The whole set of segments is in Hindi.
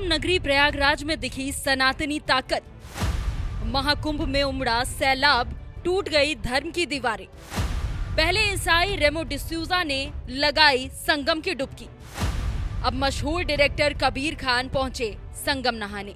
संगम नगरी प्रयागराज में दिखी सनातनी ताकत। महाकुंभ में उमड़ा सैलाब, टूट गई धर्म की दीवारें। पहले ईसाई रेमो डिसूजा ने लगाई संगम की डुबकी। अब मशहूर डायरेक्टर कबीर खान पहुंचे संगम नहाने।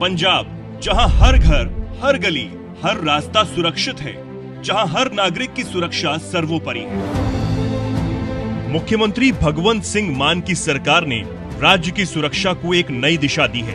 पंजाब, जहां हर घर, हर गली, हर रास्ता सुरक्षित है, जहां हर नागरिक की सुरक्षा सर्वोपरि है। मुख्यमंत्री भगवंत सिंह मान की सरकार ने राज्य की सुरक्षा को एक नई दिशा दी है।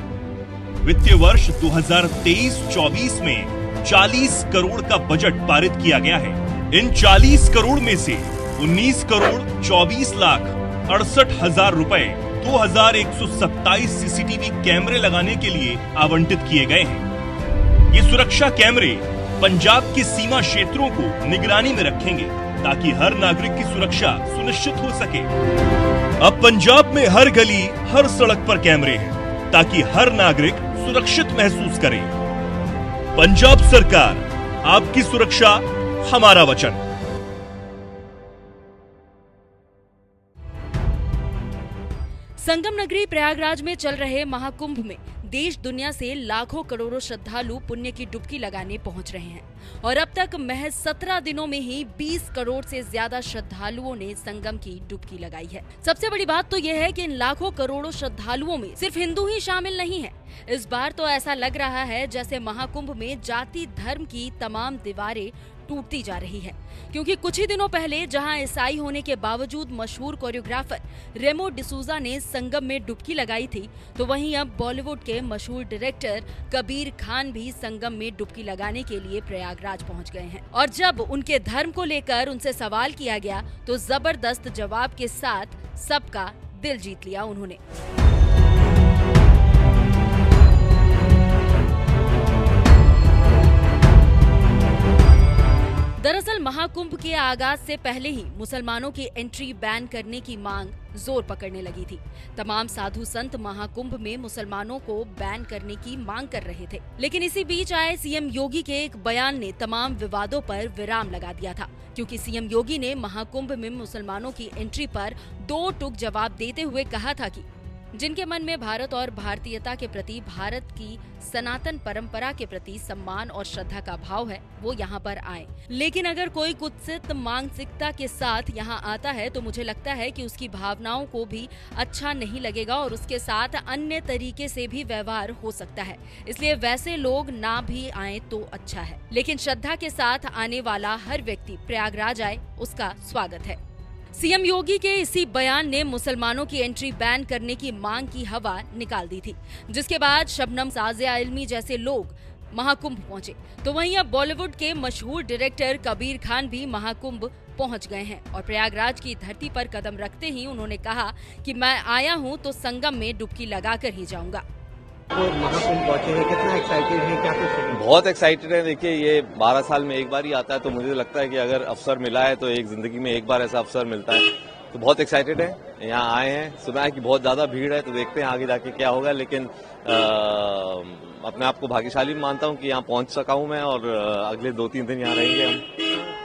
वित्तीय वर्ष 2023-24 में 40 करोड़ का बजट पारित किया गया है। इन 40 करोड़ में से 19 करोड़ 24 लाख 68 हजार रुपए 2127 सीसीटीवी कैमरे लगाने के लिए आवंटित किए गए हैं। ये सुरक्षा कैमरे पंजाब के सीमा क्षेत्रों को निगरानी में रखेंगे ताकि हर नागरिक की सुरक्षा सुनिश्चित हो सके। अब पंजाब में हर गली, हर सड़क पर कैमरे हैं ताकि हर नागरिक सुरक्षित महसूस करे। पंजाब सरकार, आपकी सुरक्षा हमारा वचन। संगम नगरी प्रयागराज में चल रहे महाकुंभ में देश दुनिया से लाखों करोड़ों श्रद्धालु पुण्य की डुबकी लगाने पहुंच रहे हैं और अब तक महज 17 दिनों में ही 20 करोड़ से ज्यादा श्रद्धालुओं ने संगम की डुबकी लगाई है। सबसे बड़ी बात तो यह है कि इन लाखों करोड़ों श्रद्धालुओं में सिर्फ हिंदू ही शामिल नहीं है। इस बार तो ऐसा लग रहा है जैसे महाकुंभ में जाति धर्म की तमाम दीवारें टूटती जा रही है, क्योंकि कुछ ही दिनों पहले जहां ईसाई होने के बावजूद मशहूर कोरियोग्राफर रेमो डिसूजा ने संगम में डुबकी लगाई थी, तो वहीं अब बॉलीवुड के मशहूर डायरेक्टर कबीर खान भी संगम में डुबकी लगाने के लिए प्रयागराज पहुंच गए हैं। और जब उनके धर्म को लेकर उनसे सवाल किया गया तो जबरदस्त जवाब के साथ सबका दिल जीत लिया उन्होंने। दरअसल महाकुंभ के आगाज से पहले ही मुसलमानों की एंट्री बैन करने की मांग जोर पकड़ने लगी थी। तमाम साधु संत महाकुंभ में मुसलमानों को बैन करने की मांग कर रहे थे, लेकिन इसी बीच आए सीएम योगी के एक बयान ने तमाम विवादों पर विराम लगा दिया था, क्योंकि सीएम योगी ने महाकुंभ में मुसलमानों की एंट्री पर दो टूक जवाब देते हुए कहा था कि जिनके मन में भारत और भारतीयता के प्रति, भारत की सनातन परंपरा के प्रति सम्मान और श्रद्धा का भाव है, वो यहाँ पर आए। लेकिन अगर कोई कुत्सित मानसिकता के साथ यहाँ आता है तो मुझे लगता है कि उसकी भावनाओं को भी अच्छा नहीं लगेगा और उसके साथ अन्य तरीके से भी व्यवहार हो सकता है। इसलिए वैसे लोग ना भी आए तो अच्छा है, लेकिन श्रद्धा के साथ आने वाला हर व्यक्ति प्रयागराज आए, उसका स्वागत है। सीएम योगी के इसी बयान ने मुसलमानों की एंट्री बैन करने की मांग की हवा निकाल दी थी, जिसके बाद शबनम साजिया इल्मी जैसे लोग महाकुंभ पहुंचे। तो वहीं अब बॉलीवुड के मशहूर डायरेक्टर कबीर खान भी महाकुंभ पहुंच गए हैं और प्रयागराज की धरती पर कदम रखते ही उन्होंने कहा कि मैं आया हूं तो संगम में डुबकी लगाकर ही जाऊंगा। महाकुंभ पहुंचे हैं, कितना एक्साइटेड है, क्या कुछ? बहुत एक्साइटेड है। देखिए, ये 12 साल में एक बार ही आता है, तो मुझे लगता है कि अगर अवसर मिला है तो एक जिंदगी में एक बार ऐसा अवसर मिलता है, तो बहुत एक्साइटेड है। यहाँ आए हैं, सुना है कि बहुत ज्यादा भीड़ है, तो देखते हैं आगे जाके क्या होगा, लेकिन अपने आप को भाग्यशाली मानता हूँ कि यहाँ पहुँच सका हूँ मैं और अगले 2-3 दिन यहाँ रहेंगे हम।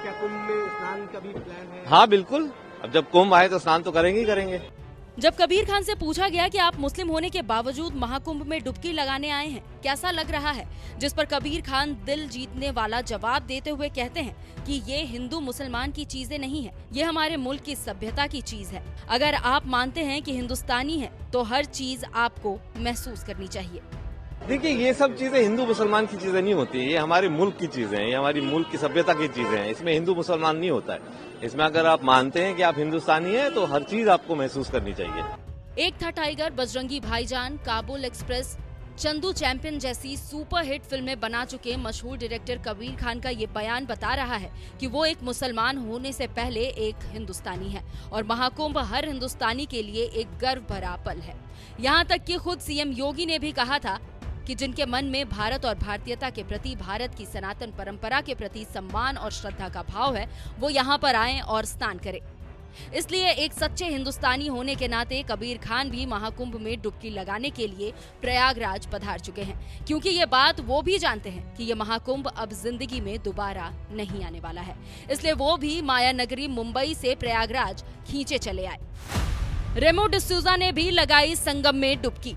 क्या कुंभ में स्नान का भी प्लान है? हाँ बिल्कुल, अब जब कुंभ आए तो स्नान तो करेंगे ही करेंगे। जब कबीर खान से पूछा गया कि आप मुस्लिम होने के बावजूद महाकुंभ में डुबकी लगाने आए हैं, कैसा लग रहा है, जिस पर कबीर खान दिल जीतने वाला जवाब देते हुए कहते हैं कि ये हिंदू मुसलमान की चीजें नहीं है, ये हमारे मुल्क की सभ्यता की चीज है। अगर आप मानते हैं कि हिंदुस्तानी है तो हर चीज आपको महसूस करनी चाहिए। देखिए, ये सब चीजें हिंदू मुसलमान की चीजें नहीं होती है, ये हमारे मुल्क की चीजें हैं, ये हमारी मुल्क की सभ्यता की चीजें हैं। इसमें हिंदू मुसलमान नहीं होता है। इसमें अगर आप मानते हैं कि आप हिंदुस्तानी हैं तो हर चीज आपको महसूस करनी चाहिए। एक था टाइगर, बजरंगी भाईजान, काबुल एक्सप्रेस, चंदू चैंपियन जैसी सुपरहिट फिल्में बना चुके मशहूर डायरेक्टर कबीर खान का ये बयान बता रहा है कि वो एक मुसलमान होने से पहले एक हिंदुस्तानी है और महाकुंभ हर हिंदुस्तानी के लिए एक गर्व भरा पल है। यहाँ तक कि खुद सीएम योगी ने भी कहा था कि जिनके मन में भारत और भारतीयता के प्रति, भारत की सनातन परंपरा के प्रति सम्मान और श्रद्धा का भाव है, वो यहाँ पर आएं और स्नान करें। इसलिए एक सच्चे हिंदुस्तानी होने के नाते कबीर खान भी महाकुंभ में डुबकी लगाने के लिए प्रयागराज पधार चुके हैं, क्योंकि ये बात वो भी जानते हैं कि ये महाकुंभ अब जिंदगी में दोबारा नहीं आने वाला है। इसलिए वो भी माया नगरी मुंबई से प्रयागराज खींचे चले आए। रेमो डिसूजा ने भी लगाई संगम में डुबकी।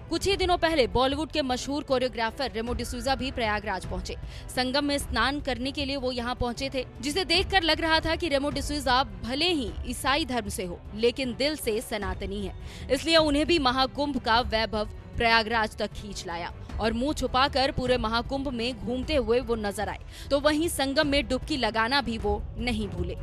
कुछ ही दिनों पहले बॉलीवुड के मशहूर कोरियोग्राफर रेमो डिसूजा भी प्रयागराज पहुंचे। संगम में स्नान करने के लिए वो यहां पहुंचे थे, जिसे देखकर लग रहा था कि रेमो डिसूजा भले ही ईसाई धर्म से हो, लेकिन दिल से सनातनी है, इसलिए उन्हें भी महाकुंभ का वैभव प्रयागराज तक खींच लाया और मुंह छुपाकर पूरे महाकुंभ में घूमते हुए वो नजर आए। तो वहीं संगम में डुबकी लगाना भी वो नहीं भूले।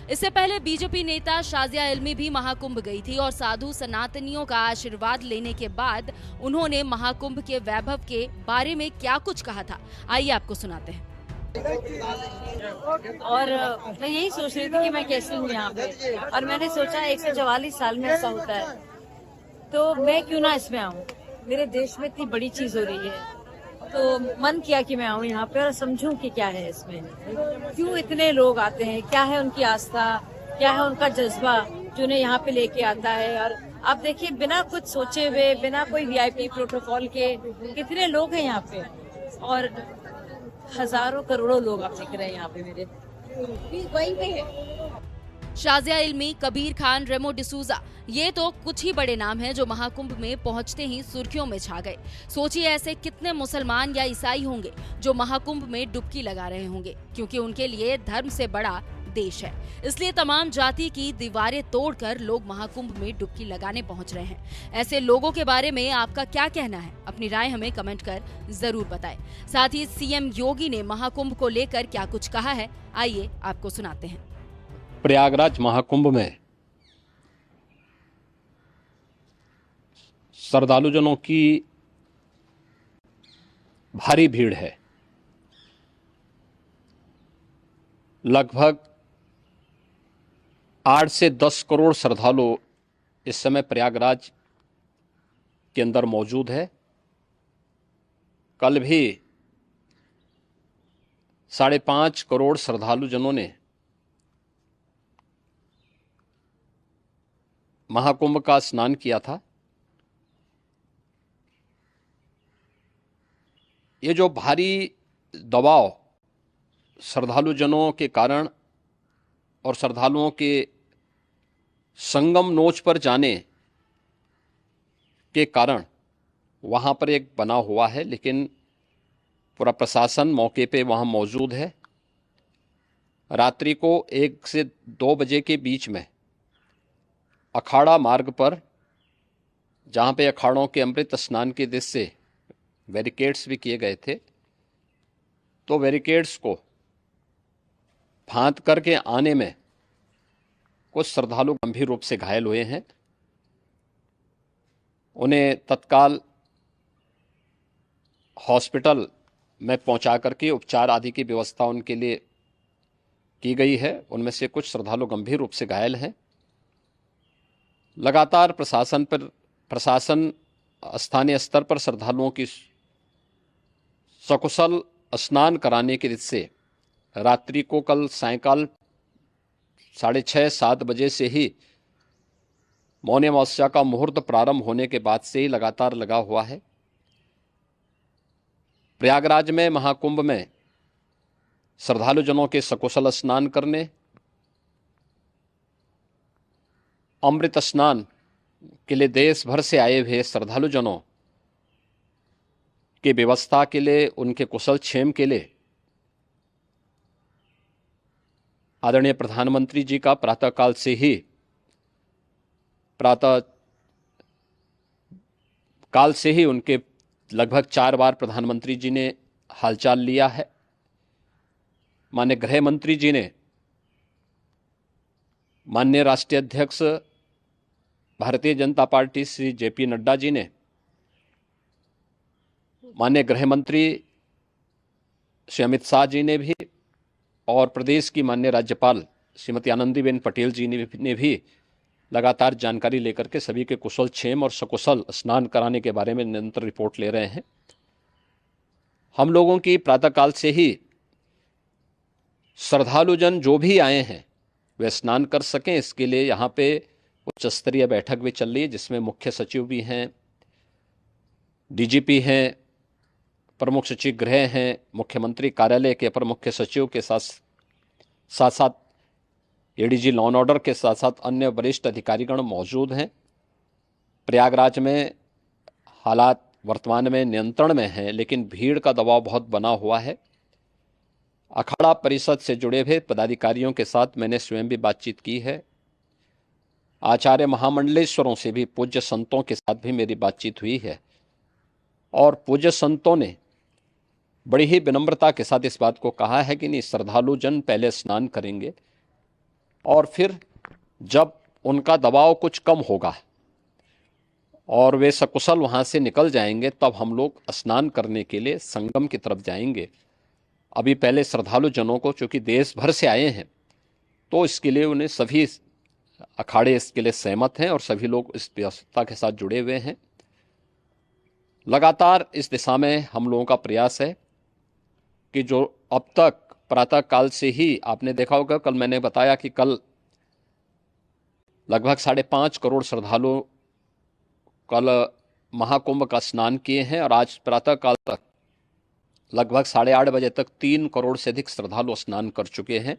इससे पहले बीजेपी नेता शाजिया इल्मी भी महाकुंभ गई थी और साधु सनातनियों का आशीर्वाद लेने के बाद उन्होंने महाकुंभ के वैभव के बारे में क्या कुछ कहा था, आइए आपको सुनाते हैं। और मैं यही सोच रही थी कि मैं कैसे हूँ यहाँ पे, और मैंने सोचा 144 साल में ऐसा होता है तो मैं क्यों ना इसमें आऊँ। मेरे देश में इतनी बड़ी चीज हो रही है तो मन किया कि मैं आऊँ यहाँ पे और समझूं कि क्या है इसमें, क्यों इतने लोग आते हैं, क्या है उनकी आस्था, क्या है उनका जज्बा जो उन्हें यहाँ पे लेके आता है। और आप देखिए बिना कुछ सोचे हुए, बिना कोई वीआईपी प्रोटोकॉल के कितने लोग हैं यहाँ पे, और हजारों करोड़ों लोग आप दिख रहे हैं यहाँ पे मेरे वहीं पे है। शाजिया इल्मी, कबीर खान, रेमो डिसूजा, ये तो कुछ ही बड़े नाम हैं जो महाकुंभ में पहुंचते ही सुर्खियों में छा गए। सोचिए ऐसे कितने मुसलमान या ईसाई होंगे जो महाकुंभ में डुबकी लगा रहे होंगे, क्योंकि उनके लिए धर्म से बड़ा देश है। इसलिए तमाम जाति की दीवारें तोड़कर लोग महाकुंभ में डुबकी लगाने पहुंच रहे हैं। ऐसे लोगों के बारे में आपका क्या कहना है? अपनी राय हमें कमेंट कर जरूर बताएं। साथ ही सीएम योगी ने महाकुंभ को लेकर क्या कुछ कहा है, आइए आपको सुनाते हैं। प्रयागराज महाकुंभ में श्रद्धालुजनों की भारी भीड़ है। लगभग 8 से 10 करोड़ श्रद्धालु इस समय प्रयागराज के अंदर मौजूद है। कल भी 5.5 करोड़ श्रद्धालुजनों ने महाकुंभ का स्नान किया था। ये जो भारी दबाव श्रद्धालुजनों के कारण और श्रद्धालुओं के संगम नोच पर जाने के कारण वहाँ पर एक बना हुआ है, लेकिन पूरा प्रशासन मौके पे वहाँ मौजूद है। रात्रि को 1 से 2 बजे के बीच में अखाड़ा मार्ग पर, जहाँ पे अखाड़ों के अमृत स्नान के दृश्य से बैरिकेड्स भी किए गए थे, तो बैरिकेड्स को फांद करके आने में कुछ श्रद्धालु गंभीर रूप से घायल हुए हैं। उन्हें तत्काल हॉस्पिटल में पहुंचा करके उपचार आदि की व्यवस्था उनके लिए की गई है। उनमें से कुछ श्रद्धालु गंभीर रूप से घायल हैं। लगातार प्रशासन स्थानीय स्तर पर श्रद्धालुओं की सकुशल स्नान कराने के दृष्टि से रात्रि को कल सायंकाल 6:30-7 बजे से ही मौनी अमावस्या का मुहूर्त प्रारंभ होने के बाद से ही लगातार लगा हुआ है। प्रयागराज में महाकुंभ में श्रद्धालुजनों के सकुशल स्नान करने, अमृत स्नान के लिए देश भर से आए हुए श्रद्धालुजनों की व्यवस्था के लिए, उनके कुशल क्षेम के लिए आदरणीय प्रधानमंत्री जी का प्रातःकाल से ही उनके लगभग 4 बार प्रधानमंत्री जी ने हालचाल लिया है। माननीय गृह मंत्री जी ने, माननीय राष्ट्रीय अध्यक्ष भारतीय जनता पार्टी श्री जेपी नड्डा जी ने, माननीय गृह मंत्री श्री अमित शाह जी ने भी, और प्रदेश की माननीय राज्यपाल श्रीमती आनंदीबेन पटेल जी ने भी लगातार जानकारी लेकर के सभी के कुशल क्षेम और सकुशल स्नान कराने के बारे में निरंतर रिपोर्ट ले रहे हैं। हम लोगों की प्रातःकाल से ही श्रद्धालुजन जो भी आए हैं वे स्नान कर सकें, इसके लिए यहाँ पे उच्च स्तरीय बैठक भी चल रही है, जिसमें मुख्य सचिव भी हैं, डीजीपी हैं, प्रमुख सचिव गृह हैं, मुख्यमंत्री कार्यालय के अपर मुख्य सचिव के साथ साथ एडीजी लॉ एंड ऑर्डर के साथ साथ अन्य वरिष्ठ अधिकारीगण मौजूद हैं। प्रयागराज में हालात वर्तमान में नियंत्रण में हैं, लेकिन भीड़ का दबाव बहुत बना हुआ है। अखाड़ा परिषद से जुड़े हुए पदाधिकारियों के साथ मैंने स्वयं भी बातचीत की है। आचार्य महामंडलेश्वरों से भी, पूज्य संतों के साथ भी मेरी बातचीत हुई है और पूज्य संतों ने बड़ी ही विनम्रता के साथ इस बात को कहा है कि नहीं, श्रद्धालु जन पहले स्नान करेंगे और फिर जब उनका दबाव कुछ कम होगा और वे सकुशल वहाँ से निकल जाएंगे, तब हम लोग स्नान करने के लिए संगम की तरफ जाएंगे। अभी पहले श्रद्धालु जनों को, चूँकि देश भर से आए हैं, तो इसके लिए उन्हें सभी अखाड़े इसके लिए सहमत हैं और सभी लोग इस व्यवस्था के साथ जुड़े हुए हैं। लगातार इस दिशा में हम लोगों का प्रयास है कि जो अब तक प्रातः काल से ही आपने देखा होगा, कल मैंने बताया कि कल लगभग 5.5 करोड़ श्रद्धालु कल महाकुंभ का स्नान किए हैं और आज प्रातः काल तक लगभग 8:30 बजे तक 3 करोड़ से अधिक श्रद्धालु स्नान कर चुके हैं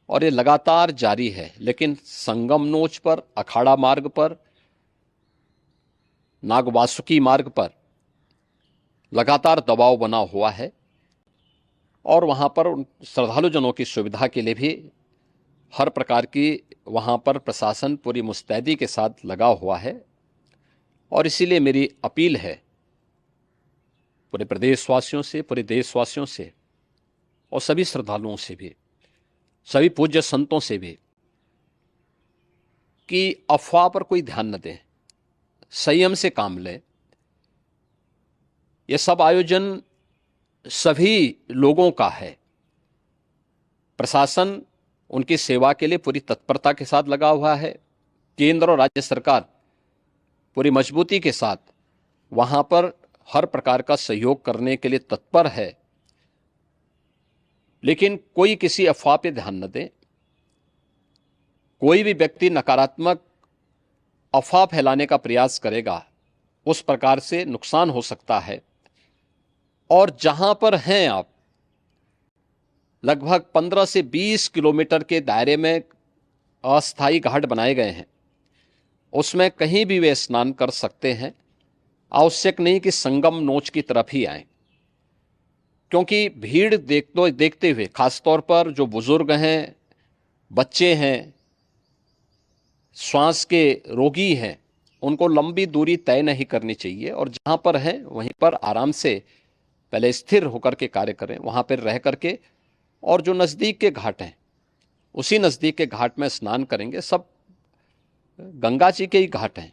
और ये लगातार जारी है। लेकिन संगम नोच पर, अखाड़ा मार्ग पर, नागवासुकी मार्ग पर लगातार दबाव बना हुआ है और वहाँ पर श्रद्धालु जनों की सुविधा के लिए भी हर प्रकार की वहाँ पर प्रशासन पूरी मुस्तैदी के साथ लगा हुआ है। और इसीलिए मेरी अपील है पूरे प्रदेशवासियों से, पूरे देशवासियों से और सभी श्रद्धालुओं से भी, सभी पूज्य संतों से भी, कि अफवाह पर कोई ध्यान न दें, संयम से काम लें। यह सब आयोजन सभी लोगों का है। प्रशासन उनकी सेवा के लिए पूरी तत्परता के साथ लगा हुआ है। केंद्र और राज्य सरकार पूरी मजबूती के साथ वहां पर हर प्रकार का सहयोग करने के लिए तत्पर है। लेकिन कोई किसी अफवाह पे ध्यान न दे। कोई भी व्यक्ति नकारात्मक अफवाह फैलाने का प्रयास करेगा, उस प्रकार से नुकसान हो सकता है। और जहां पर हैं आप, लगभग 15 से 20 किलोमीटर के दायरे में अस्थायी घाट बनाए गए हैं, उसमें कहीं भी वे स्नान कर सकते हैं। आवश्यक नहीं कि संगम नोच की तरफ ही आएं, क्योंकि भीड़ देखते हुए, खासतौर पर जो बुजुर्ग हैं, बच्चे हैं, श्वास के रोगी हैं, उनको लंबी दूरी तय नहीं करनी चाहिए और जहां पर हैं वहीं पर आराम से पहले स्थिर होकर के कार्य करें, वहां पर रह करके। और जो नज़दीक के घाट हैं, उसी नज़दीक के घाट में स्नान करेंगे। सब गंगा जी के ही घाट हैं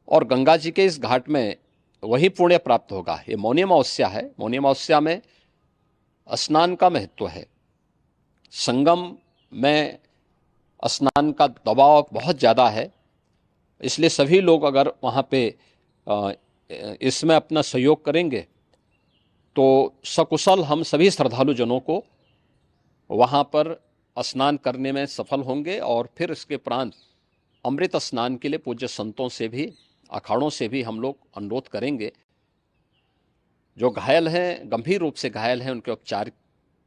और गंगा जी के इस घाट में वही पुण्य प्राप्त होगा। ये मौनी अमावस्या है। मौनी अमावस्या में स्नान का महत्व है। संगम में स्नान का दबाव बहुत ज़्यादा है, इसलिए सभी लोग अगर वहाँ पे इसमें अपना सहयोग करेंगे तो सकुशल हम सभी श्रद्धालु जनों को वहाँ पर स्नान करने में सफल होंगे। और फिर इसके उपरांत अमृत स्नान के लिए पूज्य संतों से भी, अखाड़ों से भी हम लोग अनुरोध करेंगे। जो घायल हैं, गंभीर रूप से घायल हैं, उनके उपचार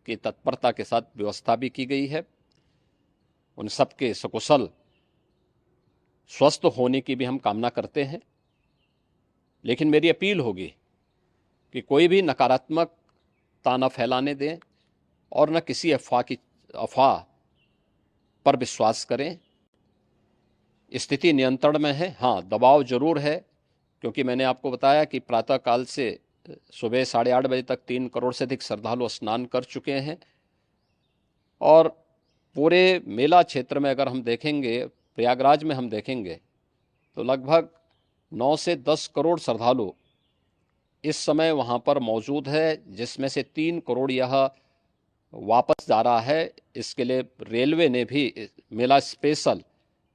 की तत्परता के साथ व्यवस्था भी की गई है। उन सबके सकुशल स्वस्थ होने की भी हम कामना करते हैं। लेकिन मेरी अपील होगी कि कोई भी नकारात्मकता न फैलाने दें और न किसी अफवाह पर विश्वास करें। स्थिति नियंत्रण में है। हाँ, दबाव जरूर है, क्योंकि मैंने आपको बताया कि प्रातःकाल से सुबह 8:30 बजे तक 3 करोड़ से अधिक श्रद्धालु स्नान कर चुके हैं। और पूरे मेला क्षेत्र में अगर हम देखेंगे, प्रयागराज में हम देखेंगे, तो लगभग 9 से 10 करोड़ श्रद्धालु इस समय वहाँ पर मौजूद है, जिसमें से 3 करोड़ यह वापस जा रहा है। इसके लिए रेलवे ने भी मेला स्पेशल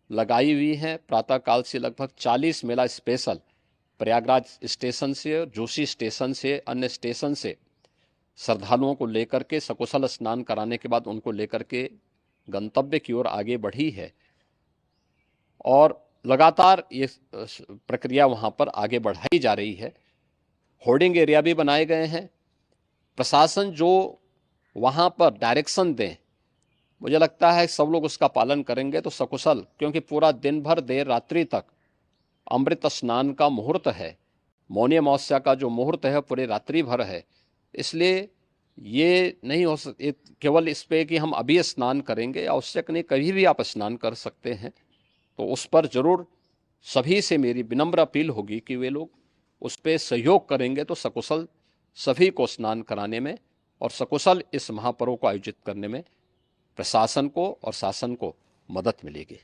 लगाई हुई है। प्रातःकाल से लगभग 40 मेला स्पेशल प्रयागराज स्टेशन से, जोशी स्टेशन से, अन्य स्टेशन से श्रद्धालुओं को लेकर के सकुशल स्नान कराने के बाद उनको लेकर के गंतव्य की ओर आगे बढ़ी है। और लगातार ये प्रक्रिया वहाँ पर आगे बढ़ाई जा रही है। होर्डिंग एरिया भी बनाए गए हैं। प्रशासन जो वहाँ पर डायरेक्शन दें, मुझे लगता है सब लोग उसका पालन करेंगे तो सकुशल, क्योंकि पूरा दिन भर देर रात्रि तक अमृत स्नान का मुहूर्त है, मौनी अमावस्या का जो मुहूर्त है पूरे रात्रि भर है। इसलिए ये नहीं हो केवल इस पे कि हम अभी स्नान करेंगे, आवश्यक नहीं, कभी भी आप स्नान कर सकते हैं। तो उस पर जरूर सभी से मेरी विनम्र अपील होगी कि वे लोग उस पर सहयोग करेंगे तो सकुशल सभी को स्नान कराने में और सकुशल इस महापर्व को आयोजित करने में प्रशासन को और शासन को मदद मिलेगी।